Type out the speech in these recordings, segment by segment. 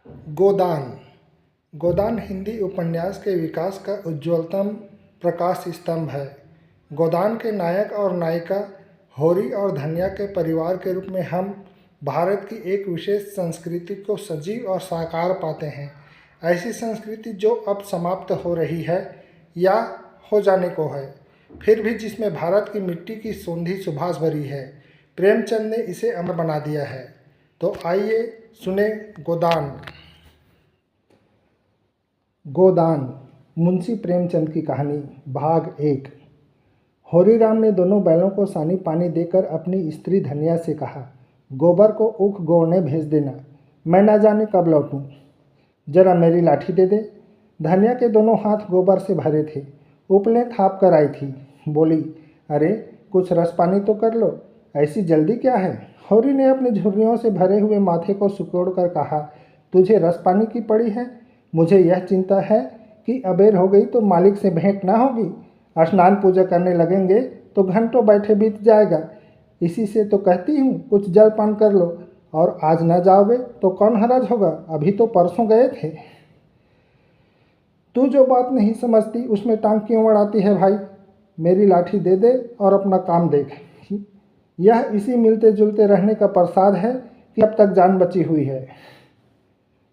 गोदान। गोदान हिंदी उपन्यास के विकास का उज्ज्वलतम प्रकाश स्तंभ है। गोदान के नायक और नायिका होरी और धन्या के परिवार के रूप में हम भारत की एक विशेष संस्कृति को सजीव और साकार पाते हैं। ऐसी संस्कृति जो अब समाप्त हो रही है या हो जाने को है, फिर भी जिसमें भारत की मिट्टी की सोंधी सुभाष भरी है। प्रेमचंद ने इसे अमर बना दिया है। तो आइए सुने गोदान। गोदान मुंशी प्रेमचंद की कहानी भाग 1। होरीराम ने दोनों बैलों को सानी पानी देकर अपनी स्त्री धन्या से कहा, गोबर को ऊख गोड़ने भेज देना, मैं ना जाने कब लौटूं। जरा मेरी लाठी दे दे। धन्या के दोनों हाथ गोबर से भरे थे। उपलें थाप कर आई थी। बोली, अरे कुछ रस पानी तो कर लो, ऐसी जल्दी क्या है। होरी ने अपनी झुर्रियों से भरे हुए माथे को सिकोड़ कर कहा, तुझे रस पानी की पड़ी है। मुझे यह चिंता है कि अबेर हो गई तो मालिक से भेंट ना होगी। स्नान पूजा करने लगेंगे तो घंटों बैठे बीत जाएगा। इसी से तो कहती हूँ कुछ जल पान कर लो, और आज न जाओगे तो कौन हराज होगा। अभी तो परसों गए थे। तू जो बात नहीं समझती उसमें टांग क्यों अड़ाती है भाई। मेरी लाठी दे दे और अपना काम देख। यह इसी मिलते जुलते रहने का प्रसाद है कि अब तक जान बची हुई है।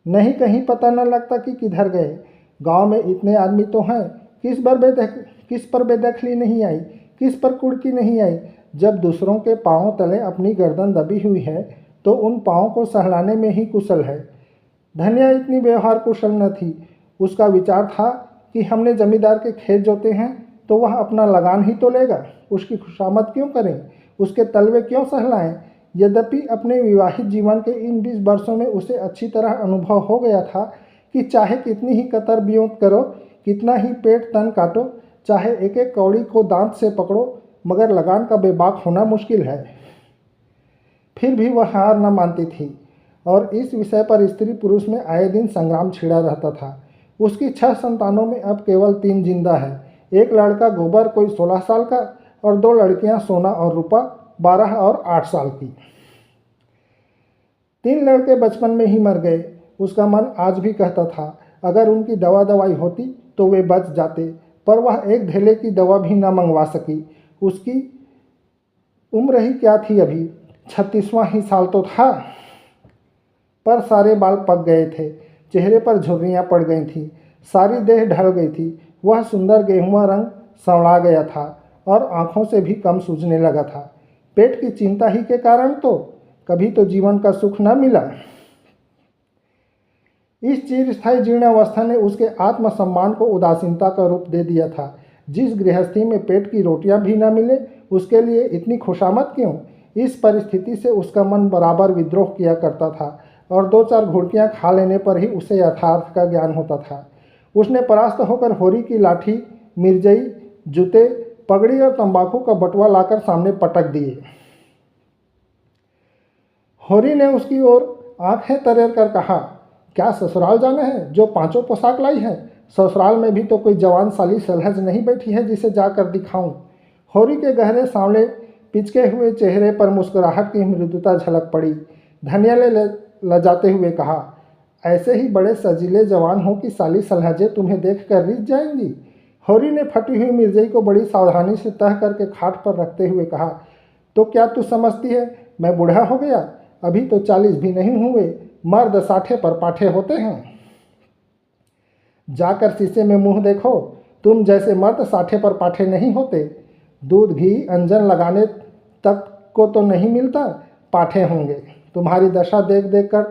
नहीं कहीं पता न लगता कि किधर गए। गांव में इतने आदमी तो हैं, किस पर बेदखली नहीं आई, किस पर कुड़की नहीं आई। जब दूसरों के पांवों तले अपनी गर्दन दबी हुई है तो उन पांवों को सहलाने में ही कुशल है। धन्या इतनी व्यवहार कुशल न थी। उसका विचार था कि हमने जमींदार के खेत जोते हैं तो वह अपना लगान ही तो लेगा। उसकी खुशामद क्यों करें, उसके तलवे क्यों सहलाएं। यद्यपि अपने विवाहित जीवन के इन 20 वर्षों में उसे अच्छी तरह अनुभव हो गया था कि चाहे कितनी ही कतर बियोंत करो, कितना ही पेट तन काटो, चाहे एक एक कौड़ी को दांत से पकड़ो, मगर लगान का बेबाक होना मुश्किल है। फिर भी वह हार न मानती थी और इस विषय पर स्त्री पुरुष में आए दिन संग्राम छिड़ा रहता था। उसकी 6 संतानों में अब केवल 3 जिंदा है। एक लड़का गोबर कोई 16 साल का और 2 लड़कियां सोना और रूपा 12 और 8 साल की। 3 लड़के बचपन में ही मर गए। उसका मन आज भी कहता था अगर उनकी दवाई होती तो वे बच जाते, पर वह एक धेले की दवा भी न मंगवा सकी। उसकी उम्र ही क्या थी, अभी 36वां ही साल तो था, पर सारे बाल पक गए थे। चेहरे पर झुर्रियाँ पड़ गई थीं, सारी देह ढल गई थी। वह सुंदर गेहुआ रंग संवड़ा गया था और आंखों से भी कम सूझने लगा था। पेट की चिंता ही के कारण तो कभी तो जीवन का सुख न मिला। इस चिरस्थायी जीर्णावस्था ने उसके आत्मसम्मान को उदासीनता का रूप दे दिया था। जिस गृहस्थी में पेट की रोटियां भी न मिले उसके लिए इतनी खुशामद क्यों। इस परिस्थिति से उसका मन बराबर विद्रोह किया करता था और 2-4 घुड़कियां खा लेने पर ही उसे यथार्थ का ज्ञान होता था। उसने परास्त होकर होरी की लाठी, मिर्जई, जूते, पगड़ी और तंबाकू का बटुआ लाकर सामने पटक दिए। होरी ने उसकी ओर आंखें तरेर कर कहा, क्या ससुराल जाना है जो 5 पोशाक लाई है। ससुराल में भी तो कोई जवान साली सलहज नहीं बैठी है जिसे जाकर दिखाऊं। होरी के गहरे सांवले पिचके हुए चेहरे पर मुस्कुराहट की मृदुता झलक पड़ी। धनिया ने लजाते हुए कहा, ऐसे ही बड़े सजीले जवान हो कि साली सलहजे तुम्हें देख कर रिझ जाएंगी। होरी ने फटी हुई मिर्जई को बड़ी सावधानी से तह करके खाट पर रखते हुए कहा, तो क्या तू समझती है मैं बूढ़ा हो गया। अभी तो 40 भी नहीं हुए। मर्द 60 पर पाठे होते हैं। जाकर शीशे में मुंह देखो, तुम जैसे मर्द 60 पर पाठे नहीं होते। दूध घी अंजन लगाने तक को तो नहीं मिलता, पाठे होंगे। तुम्हारी दशा देख देख कर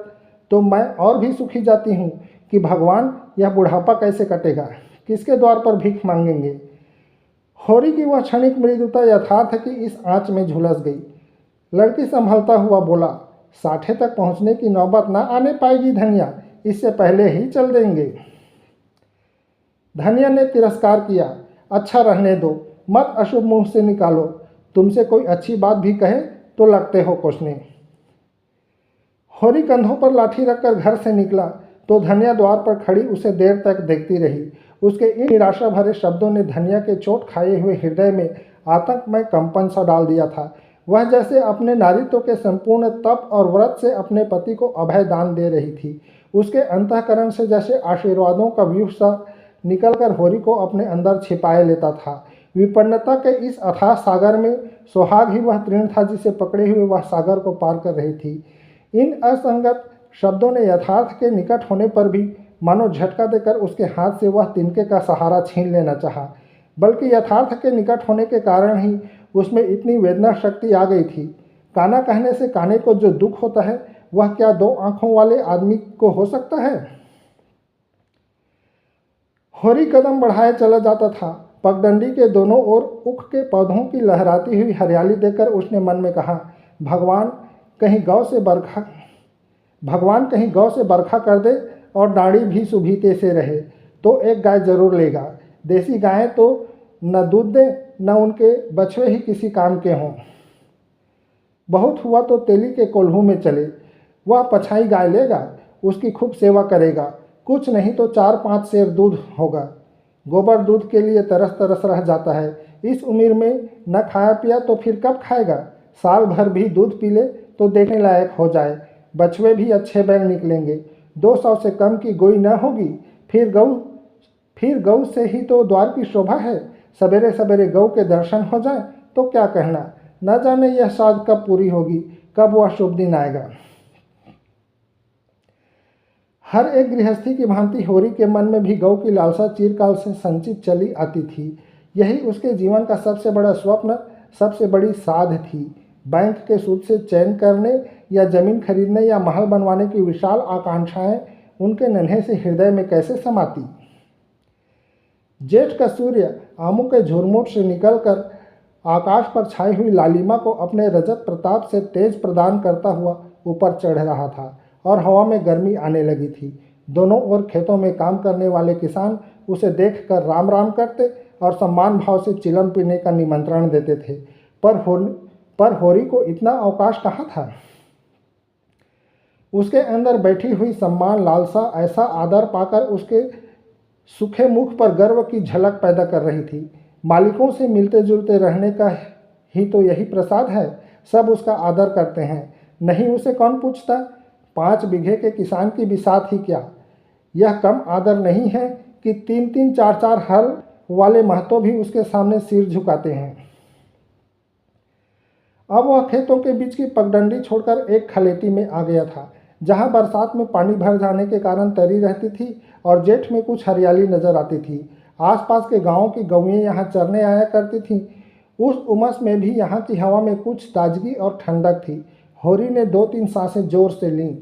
तो मैं और भी सुखी जाती हूँ कि भगवान यह बुढ़ापा कैसे कटेगा, किसके द्वार पर भीख मांगेंगे। होरी की वह क्षणिक मृदुता यथार्थ की इस आंच में झुलस गई। लड़की संभलता हुआ बोला, 60 तक पहुँचने की नौबत ना आने पाएगी धनिया, इससे पहले ही चल देंगे। धनिया ने तिरस्कार किया, अच्छा रहने दो, मत अशुभ मुंह से निकालो। तुमसे कोई अच्छी बात भी कहे तो लगते हो कोसने। होरी कंधों पर लाठी रखकर घर से निकला तो धनिया द्वार पर खड़ी उसे देर तक देखती रही। उसके इन निराशा भरे शब्दों ने धनिया के चोट खाए हुए हृदय में आतंकमय कंपन सा डाल दिया था। वह जैसे अपने नारीत्व के संपूर्ण तप और व्रत से अपने पति को अभय दान दे रही थी। उसके अंतःकरण से जैसे आशीर्वादों का व्यूह सा निकलकर होरी को अपने अंदर छिपाए लेता था। विपन्नता के इस अथाह सागर में सुहाग ही वह तृण था जिसे पकड़े हुए वह सागर को पार कर रही थी। इन असंगत शब्दों ने यथार्थ के निकट होने पर भी मानो झटका देकर उसके हाथ से वह तिनके का सहारा छीन लेना चाहा, बल्कि यथार्थ के निकट होने के कारण ही उसमें इतनी वेदना शक्ति आ गई थी। काना कहने से काने को जो दुख होता है वह क्या दो आंखों वाले आदमी को हो सकता है। होरी कदम बढ़ाए चला जाता था। पगडंडी के दोनों ओर उख के पौधों की लहराती हुई हरियाली देखकर उसने मन में कहा, भगवान कहीं गौ से बरखा कर दे और डाड़ी भी सुभीते से रहे तो एक गाय जरूर लेगा। देसी गायें तो न दूध दें न उनके बछड़े ही किसी काम के हों। बहुत हुआ तो तेली के कोल्हू में चले, वह पछाई गाय लेगा, उसकी खूब सेवा करेगा, कुछ नहीं तो 4-5 सेर दूध होगा। गोबर दूध के लिए तरस तरस रह जाता है। इस उम्र में न खाया पिया तो फिर कब खाएगा। साल भर भी दूध पी ले तो देखने लायक हो जाए। बछड़े भी अच्छे बैल निकलेंगे। 200 से कम की गोई न होगी। फिर गऊ से ही तो द्वार की शोभा है। सवेरे सवेरे गऊ के दर्शन हो जाए तो क्या कहना। न जाने यह साध कब पूरी होगी, कब वह शुभ दिन आएगा। हर एक गृहस्थी की भांति होरी के मन में भी गौ की लालसा चिरकाल से संचित चली आती थी। यही उसके जीवन का सबसे बड़ा स्वप्न, सबसे बड़ी साध थी। बैंक के सूद से चयन करने या जमीन खरीदने या महल बनवाने की विशाल आकांक्षाएं उनके नन्हे से हृदय में कैसे समाती। जेठ का सूर्य आमों के झुरमुट से निकलकर आकाश पर छाई हुई लालिमा को अपने रजत प्रताप से तेज प्रदान करता हुआ ऊपर चढ़ रहा था और हवा में गर्मी आने लगी थी। दोनों ओर खेतों में काम करने वाले किसान उसे देखकर राम राम करते और सम्मान भाव से चिलम पीने का निमंत्रण देते थे। पर होरी को इतना अवकाश कहाँ था। उसके अंदर बैठी हुई सम्मान लालसा ऐसा आदर पाकर उसके सूखे मुख पर गर्व की झलक पैदा कर रही थी। मालिकों से मिलते जुलते रहने का ही तो यही प्रसाद है। सब उसका आदर करते हैं, नहीं उसे कौन पूछता। 5 बीघे के किसान की बिसात ही क्या। यह कम आदर नहीं है कि 3-3, 4-4 हल वाले महतो भी उसके सामने सिर झुकाते हैं। अब वह खेतों के बीच की पगडंडी छोड़कर एक खलेटी में आ गया था, जहां बरसात में पानी भर जाने के कारण तरी रहती थी और जेठ में कुछ हरियाली नजर आती थी। आसपास के गांवों की गौएं यहाँ चरने आया करती थीं। उस उमस में भी यहाँ की हवा में कुछ ताजगी और ठंडक थी। होरी ने 2-3 सांसें जोर से लीं।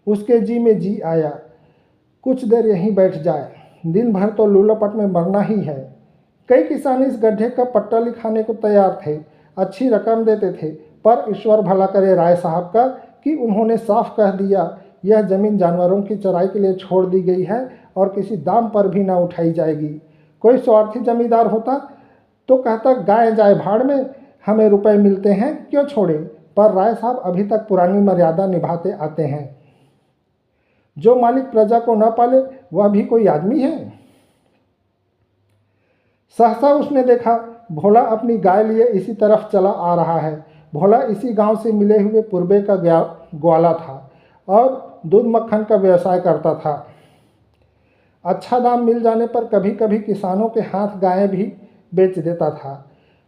उसके जी में जी आया, कुछ देर यहीं बैठ जाए, दिन भर तो लूलापट में मरना ही है। कई किसान इस गड्ढे का पट्टा लिखाने को तैयार थे, अच्छी रकम देते थे, पर ईश्वर भला करे राय साहब का कि उन्होंने साफ कह दिया यह जमीन जानवरों की चराई के लिए छोड़ दी गई है और किसी दाम पर भी ना उठाई जाएगी। कोई स्वार्थी जमींदार होता तो कहता गाय जाए भाड़ में, हमें रुपए मिलते हैं क्यों छोड़े। पर राय साहब अभी तक पुरानी मर्यादा निभाते आते हैं। जो मालिक प्रजा को न पाले वह भी कोई आदमी है। सहसा उसने देखा भोला अपनी गाय लिए इसी तरफ चला आ रहा है। भोला इसी गांव से मिले हुए पूर्वे का ग्वाला था और दूध मक्खन का व्यवसाय करता था। अच्छा दाम मिल जाने पर कभी कभी किसानों के हाथ गायें भी बेच देता था।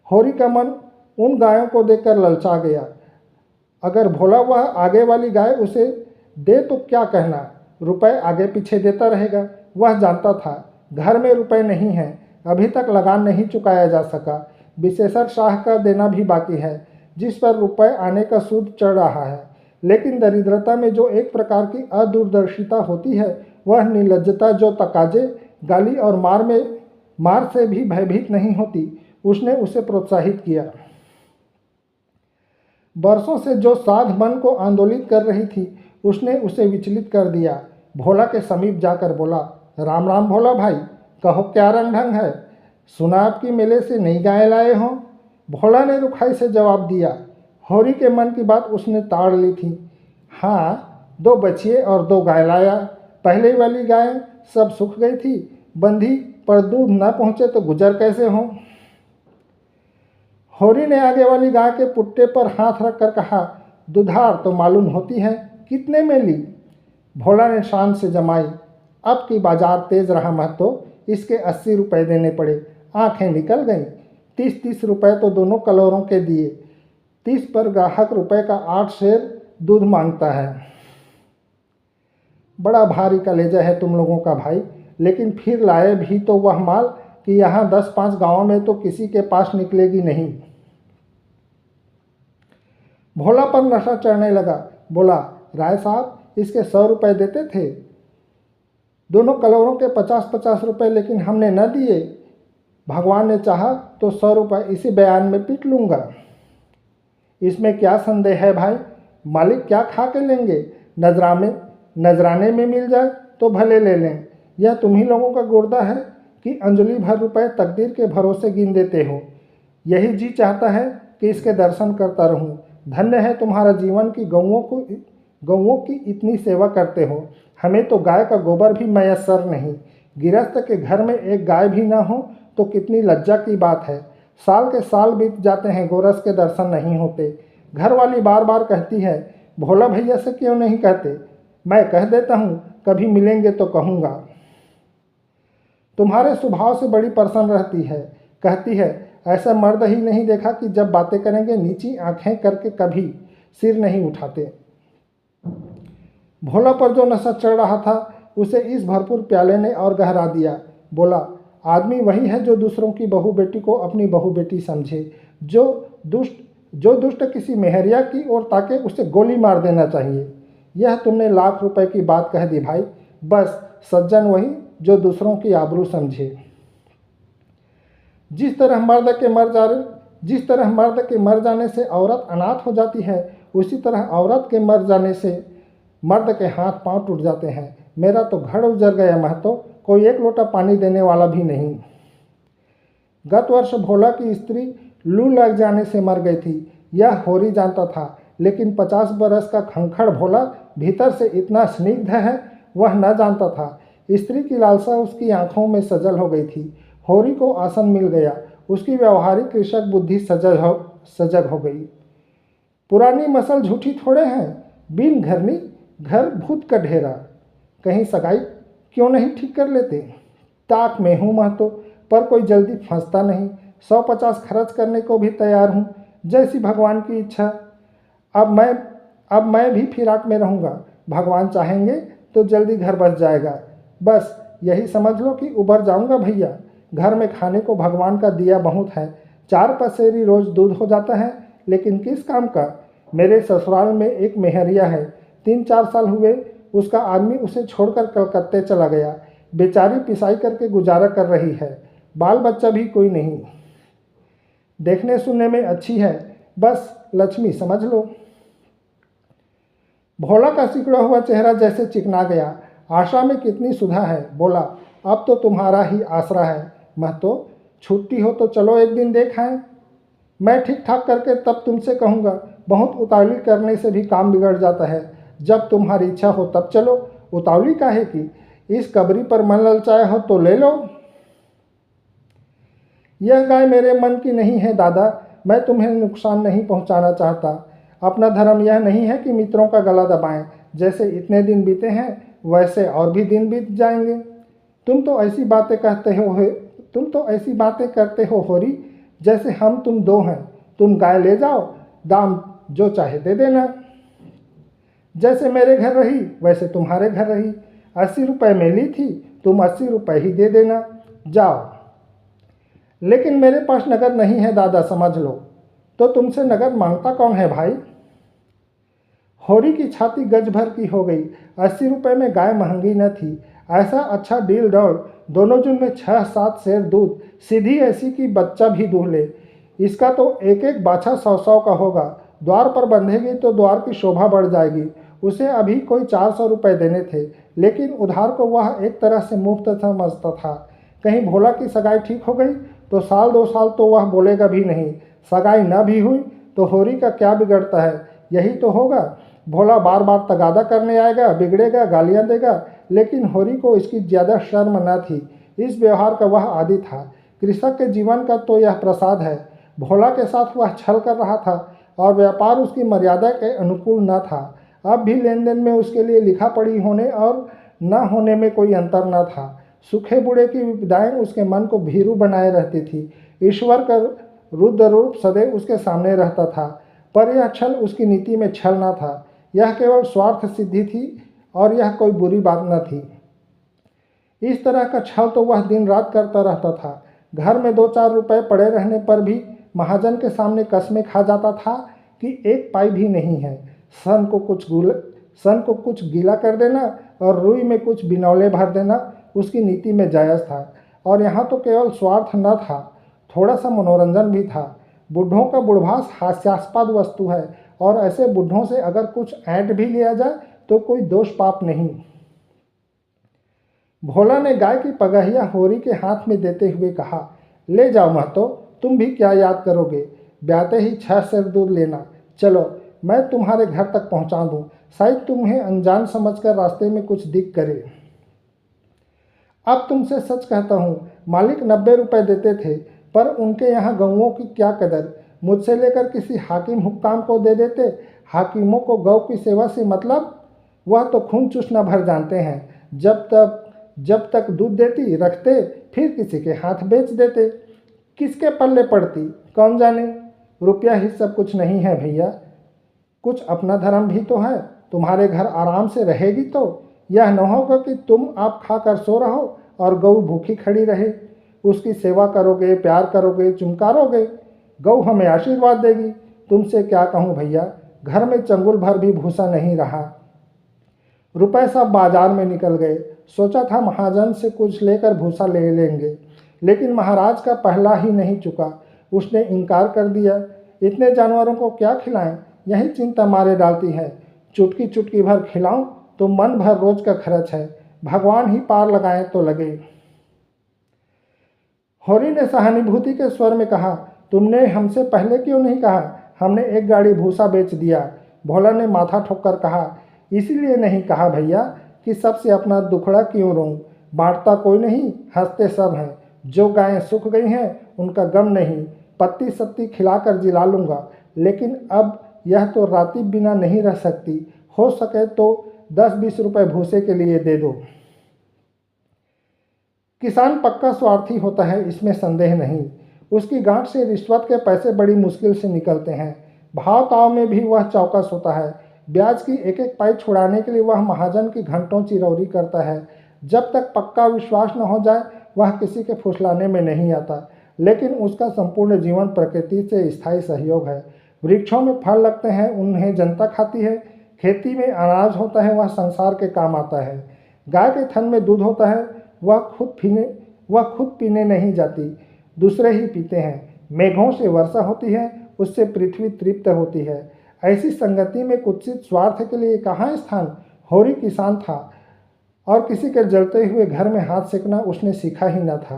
होरी का मन उन गायों को देखकर ललचा गया। अगर भोला वह आगे वाली गाय उसे दे तो क्या कहना, रुपए आगे पीछे देता रहेगा। वह जानता था घर में रुपए नहीं हैं, अभी तक लगान नहीं चुकाया जा सका। विशेषर शाह का देना भी बाकी है, जिस पर रुपए आने का सूद चढ़ रहा है। लेकिन दरिद्रता में जो एक प्रकार की अदूरदर्शिता होती है, वह निर्लज्जता जो तकाजे, गाली और मार से भी भयभीत नहीं होती, उसने उसे प्रोत्साहित किया। बरसों से जो साध मन को आंदोलित कर रही थी, उसने उसे विचलित कर दिया। भोला के समीप जाकर बोला, राम राम भोला भाई, कहो क्या रंग ढंग है, सुना आपकी मेले से नई गाय लाए हो। भोला ने रुखाई से जवाब दिया। होरी के मन की बात उसने ताड़ ली थी। हाँ, 2 बछिए और 2 गाय लाया। पहले वाली गाय सब सूख गई थी, बंधी, पर दूध न पहुँचे तो गुजर कैसे हों। होरी ने आगे वाली गाय के पुट्टे पर हाथ रखकर कहा, दुधार तो मालूम होती है, कितने में ली। भोला ने शान से जमाई। अब की बाजार तेज रहा महतो, इसके 80 रुपये देने पड़े। आंखें निकल गईं। 30-30 रुपये तो दोनों कलोरों के दिए। 30 पर ग्राहक रुपये का 8 शेर दूध मांगता है। बड़ा भारी कलेजा है तुम लोगों का भाई, लेकिन फिर लाए भी तो वह माल कि यहाँ 10-5 गाँव में तो किसी के पास निकलेगी नहीं। भोला पर नशा चढ़ने लगा। बोला, राय साहब इसके 100 रुपये देते थे, दोनों कलोरों के 50-50 रुपये, लेकिन हमने न दिए। भगवान ने चाहा तो 100 रुपये इसी बयान में पीट लूँगा। इसमें क्या संदेह है भाई, मालिक क्या खा के लेंगे। नजराने में मिल जाए तो भले ले लें। यह तुम्ही लोगों का गुर्दा है कि अंजलि भर रुपए तकदीर के भरोसे गिन देते हो। यही जी चाहता है कि इसके दर्शन करता रहूं। धन्य है तुम्हारा जीवन कि गौओं की इतनी सेवा करते हो। हमें तो गाय का गोबर भी मयस्सर नहीं। गिरस्त के घर में एक गाय भी ना हो तो कितनी लज्जा की बात है। साल के साल बीत जाते हैं, गोरस के दर्शन नहीं होते। घर वाली बार बार कहती है, भोला भैया से क्यों नहीं कहते। मैं कह देता हूँ, कभी मिलेंगे तो कहूँगा। तुम्हारे स्वभाव से बड़ी प्रसन्न रहती है। कहती है, ऐसा मर्द ही नहीं देखा कि जब बातें करेंगे नीची आंखें करके कभी सिर नहीं उठाते। भोला पर जो नशा चढ़ रहा था उसे इस भरपूर प्याले ने और गहरा दिया। बोला, आदमी वही है जो दूसरों की बहू बेटी को अपनी बहू बेटी समझे। जो दुष्ट किसी मेहरिया की ओर ताके उसे गोली मार देना चाहिए। यह तुमने लाख रुपए की बात कह दी भाई। बस सज्जन वही जो दूसरों की आबरू समझे। जिस तरह मर्द के मर जाने से औरत अनाथ हो जाती है, उसी तरह औरत के मर जाने से मर्द के हाथ पांव टूट जाते हैं। मेरा तो घर उजड़ गया महतो, कोई एक लोटा पानी देने वाला भी नहीं। गत वर्ष भोला की स्त्री लू लग जाने से मर गई थी। यह होरी जानता था, लेकिन 50 बरस का खंखड़ भोला भीतर से इतना स्निग्ध है वह न जानता था। स्त्री की लालसा उसकी आंखों में सजल हो गई थी। होरी को आसन मिल गया। उसकी व्यवहारिक कृषक बुद्धि सजग हो गई। पुरानी मसल झूठी थोड़े हैं, बिन घरनी घर भूत का ढेरा। कहीं सगाई क्यों नहीं ठीक कर लेते। ताक में हूँ महतो, पर कोई जल्दी फंसता नहीं। 150 खर्च करने को भी तैयार हूँ, जैसी भगवान की इच्छा। अब मैं भी फिराक में रहूँगा। भगवान चाहेंगे तो जल्दी घर बस जाएगा। बस यही समझ लो कि उबर जाऊँगा भैया। घर में खाने को भगवान का दिया बहुत है। 4 पसेरी रोज दूध हो जाता है, लेकिन किस काम का। मेरे ससुराल में एक मेहरिया है, 3-4 साल हुए उसका आदमी उसे छोड़कर कलकत्ते चला गया। बेचारी पिसाई करके गुजारा कर रही है। बाल बच्चा भी कोई नहीं। देखने सुनने में अच्छी है, बस लक्ष्मी समझ लो। भोला का सिकुड़ा हुआ चेहरा जैसे चिकना गया। आशा में कितनी सुधा है। बोला, अब तो तुम्हारा ही आसरा है महतो। छुट्टी हो तो चलो एक दिन देख आएं। मैं ठीक ठाक करके तब तुमसे कहूँगा। बहुत उतावली करने से भी काम बिगड़ जाता है। जब तुम्हारी इच्छा हो तब चलो। उतावली काहे की। इस कबरी पर मन ललचाया हो तो ले लो। यह गाय मेरे मन की नहीं है दादा। मैं तुम्हें नुकसान नहीं पहुंचाना चाहता। अपना धर्म यह नहीं है कि मित्रों का गला दबाएं। जैसे इतने दिन बीते हैं वैसे और भी दिन बीत जाएंगे। तुम तो ऐसी बातें करते हो होरी, जैसे हम तुम दो हैं। तुम गाय ले जाओ, दाम जो चाहे दे देना। जैसे मेरे घर रही वैसे तुम्हारे घर रही। 80 रुपये में ली थी, तुम 80 रुपये ही दे देना। जाओ। लेकिन मेरे पास नगद नहीं है दादा, समझ लो। तो तुमसे नगद मांगता कौन है भाई। होरी की छाती गज भर की हो गई। 80 रुपये में गाय महंगी न थी। ऐसा अच्छा डील डॉल, दोनों जन में 6-7 सेर दूध, सीधी ऐसी कि बच्चा भी दूह ले। इसका तो एक एक बाछा 100-100 का होगा। द्वार पर बंधेगी तो द्वार की शोभा बढ़ जाएगी। उसे अभी कोई 400 रुपये देने थे, लेकिन उधार को वह एक तरह से मुफ्त समझता था। कहीं भोला की सगाई ठीक हो गई तो 1-2 साल तो वह बोलेगा भी नहीं। सगाई न भी हुई तो होरी का क्या बिगड़ता है, यही तो होगा। भोला बार बार तगादा करने आएगा, बिगड़ेगा, गालियां देगा, लेकिन होरी को इसकी ज़्यादा शर्म न थी। इस व्यवहार का वह आदी था। कृषक के जीवन का तो यह प्रसाद है। भोला के साथ वह छल कर रहा था और व्यापार उसकी मर्यादा के अनुकूल न था। अब भी लेन देन में उसके लिए लिखा पढ़ी होने और न होने में कोई अंतर न था। सूखे बूढ़े की विपदाएं उसके मन को भीरू बनाए रहती थी। ईश्वर का रुद्र रूप सदैव उसके सामने रहता था, पर यह छल उसकी नीति में छल न था। यह केवल स्वार्थ सिद्धि थी और यह कोई बुरी बात न थी। इस तरह का छल तो वह दिन रात करता रहता था। घर में 2-4 रुपए पड़े रहने पर भी महाजन के सामने कसमें खा जाता था कि 1 पाई भी नहीं है। सन को कुछ गीला कर देना और रुई में कुछ बिनौले भर देना उसकी नीति में जायज़ था। और यहाँ तो केवल स्वार्थ न था, थोड़ा सा मनोरंजन भी था। बुढ़ों का बुढ़भास हास्यास्पद वस्तु है और ऐसे बुढ़ों से अगर कुछ ऐंठ भी लिया जाए तो कोई दोष पाप नहीं। भोला ने गाय की पगहिया होरी के हाथ में देते हुए कहा, ले जाओ महतो, तुम भी क्या याद करोगे, ब्याते ही 6 सेर दूध लेना। चलो मैं तुम्हारे घर तक पहुंचा दूं, शायद तुम्हें अनजान समझकर रास्ते में कुछ दिख करे। अब तुमसे सच कहता हूँ, मालिक 90 रुपये देते थे, पर उनके यहाँ गऊओं की क्या कदर। मुझसे लेकर किसी हाकिम हुक्काम को दे देते। हाकिमों को गौ की सेवा से मतलब, वह तो खून चूसना भर जानते हैं। जब तक दूध देती रखते, फिर किसी के हाथ बेच देते। किसके पल्ले पड़ती कौन जाने। रुपया ही सब कुछ नहीं है भैया, कुछ अपना धर्म भी तो है। तुम्हारे घर आराम से रहेगी तो यह न होगा कि तुम आप खाकर सो रहो और गऊ भूखी खड़ी रहे। उसकी सेवा करोगे, प्यार करोगे, चुमकारोगे, गऊ हमें आशीर्वाद देगी। तुमसे क्या कहूँ भैया, घर में चंगुल भर भी भूसा नहीं रहा। रुपए सब बाजार में निकल गए। सोचा था महाजन से कुछ लेकर भूसा ले लेंगे, लेकिन महाराज का पहला ही नहीं चुका। उसने इनकार कर दिया। इतने जानवरों को क्या खिलाएं, यही चिंता मारे डालती है। चुटकी चुटकी भर खिलाऊं तो मन भर रोज का खर्च है, भगवान ही पार लगाएं तो लगे। होरी ने सहानुभूति के स्वर में कहा, तुमने हमसे पहले क्यों नहीं कहा, हमने 1 गाड़ी भूसा बेच दिया। भोला ने माथा ठोककर कहा, इसीलिए नहीं कहा भैया कि सबसे अपना दुखड़ा क्यों रोऊं। बांटता कोई नहीं, हंसते सब हैं। जो गायें सूख गई हैं उनका गम नहीं, पत्ती सत्ती खिलाकर जिला लूँगा। लेकिन अब यह तो राती बिना नहीं रह सकती। हो सके तो 10-20 रुपये भूसे के लिए दे दो। किसान पक्का स्वार्थी होता है, इसमें संदेह नहीं। उसकी गांठ से रिश्वत के पैसे बड़ी मुश्किल से निकलते हैं। भाव ताव में भी वह चौकस होता है। ब्याज की 1-1 पाई छुड़ाने के लिए वह महाजन की घंटों चिरौरी करता है। जब तक पक्का विश्वास न हो जाए वह किसी के फुसलाने में नहीं आता। लेकिन उसका संपूर्ण जीवन प्रकृति से स्थायी सहयोग है। वृक्षों में फल लगते हैं, उन्हें जनता खाती है। खेती में अनाज होता है, वह संसार के काम आता है। गाय के थन में दूध होता है, वह खुद पीने नहीं जाती, दूसरे ही पीते हैं। मेघों से वर्षा होती है, उससे पृथ्वी तृप्त होती है। ऐसी संगति में कुत्सित स्वार्थ के लिए कहाँ स्थान। होरी किसान था और किसी के जलते हुए घर में हाथ सेकना उसने सीखा ही न था।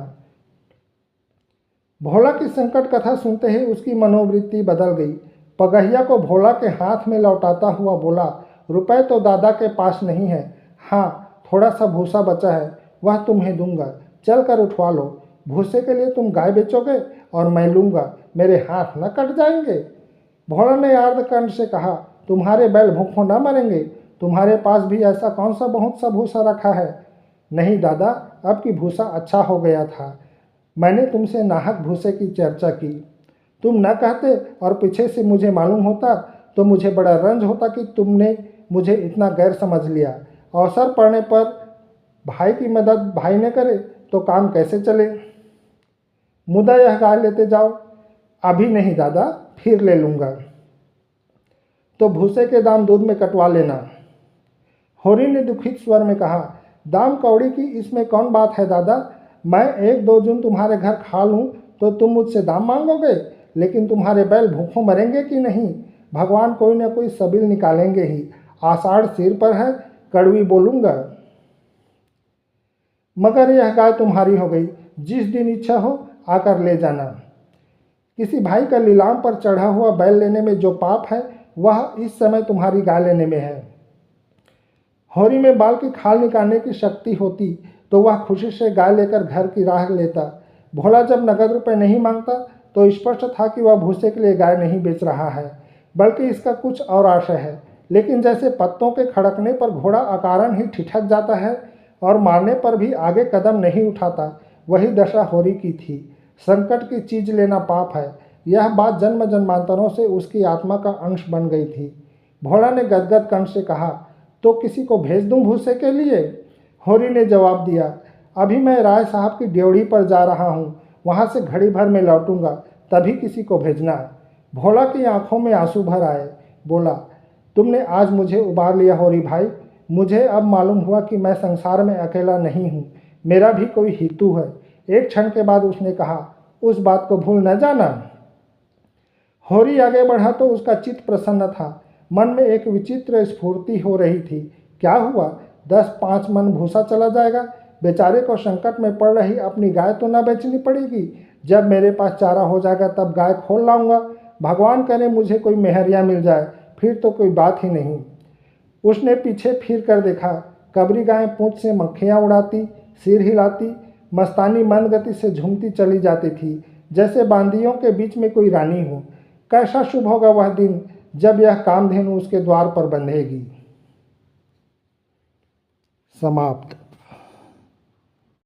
भोला की संकट कथा सुनते ही उसकी मनोवृत्ति बदल गई। पगहिया को भोला के हाथ में लौटाता हुआ बोला, रुपए तो दादा के पास नहीं है, हाँ थोड़ा सा भूसा बचा है, वह तुम्हें दूंगा, चल कर उठवा लो। भूसे के लिए तुम गाय बेचोगे और मैं लूँगा, मेरे हाथ न कट जाएंगे। भोला ने आर्द्रकंठ से कहा, तुम्हारे बैल भूखों न मरेंगे, तुम्हारे पास भी ऐसा कौन सा बहुत सा भूसा रखा है। नहीं दादा, अब की भूसा अच्छा हो गया था, मैंने तुमसे नाहक भूसे की चर्चा की। तुम न कहते और पीछे से मुझे मालूम होता तो मुझे बड़ा रंज होता कि तुमने मुझे इतना गैर समझ लिया। अवसर पड़ने पर भाई की मदद भाई न करे तो काम कैसे चले। मुदा यह गाय लेते जाओ। अभी नहीं दादा, फिर ले लूँगा। तो भूसे के दाम दूध में कटवा लेना। होरी ने दुखित स्वर में कहा, दाम कौड़ी की इसमें कौन बात है दादा, मैं 1-2 जून तुम्हारे घर खा लूँ तो तुम मुझसे दाम मांगोगे, लेकिन तुम्हारे बैल भूखों मरेंगे कि नहीं। भगवान कोई न कोई सबील निकालेंगे ही। आषाढ़ सिर पर है, कड़वी बोलूँगा। मगर यह गाय तुम्हारी हो गई, जिस दिन इच्छा हो आकर ले जाना। किसी भाई का लीलाम पर चढ़ा हुआ बैल लेने में जो पाप है वह इस समय तुम्हारी गाय लेने में है। होरी में बाल की खाल निकालने की शक्ति होती तो वह खुशी से गाय लेकर घर की राह लेता। भोला जब नगद रुपए नहीं मांगता तो स्पष्ट था कि वह भूसे के लिए गाय नहीं बेच रहा है, बल्कि इसका कुछ और आशय है। लेकिन जैसे पत्तों के खड़कने पर घोड़ा अकारण ही ठिठक जाता है और मारने पर भी आगे कदम नहीं उठाता, वही दशा होरी की थी। संकट की चीज लेना पाप है, यह बात जन्म जन्मांतरों से उसकी आत्मा का अंश बन गई थी। भोला ने गदगद कंठ से कहा, तो किसी को भेज दूं भूसे के लिए? होरी ने जवाब दिया, अभी मैं राय साहब की ड्योढ़ी पर जा रहा हूँ, वहाँ से घड़ी भर में लौटूंगा, तभी किसी को भेजना। भोला की आंखों में आंसू भर आए। बोला, तुमने आज मुझे उबार लिया होरी भाई। मुझे अब मालूम हुआ कि मैं संसार में अकेला नहीं हूँ, मेरा भी कोई हितू है। एक क्षण के बाद उसने कहा, उस बात को भूल न जाना। होरी आगे बढ़ा तो उसका चित्त प्रसन्न था। मन में एक विचित्र स्फूर्ति हो रही थी। क्या हुआ, 10-5 मन भूसा चला जाएगा? बेचारे को संकट में पड़ रही अपनी गाय तो न बेचनी पड़ेगी। जब मेरे पास चारा हो जाएगा तब गाय खोल लाऊंगा। भगवान करे मुझे कोई मेहरिया मिल जाए, फिर तो कोई बात ही नहीं। उसने पीछे फिर कर देखा। कबरी गाय पूंछ से मक्खियाँ उड़ाती, सिर हिलाती, मस्तानी मंद गति से झूमती चली जाती थी, जैसे बांदियों के बीच में कोई रानी हो। कैसा शुभ होगा वह दिन जब यह कामधेनु उसके द्वार पर बंधेगी। समाप्त।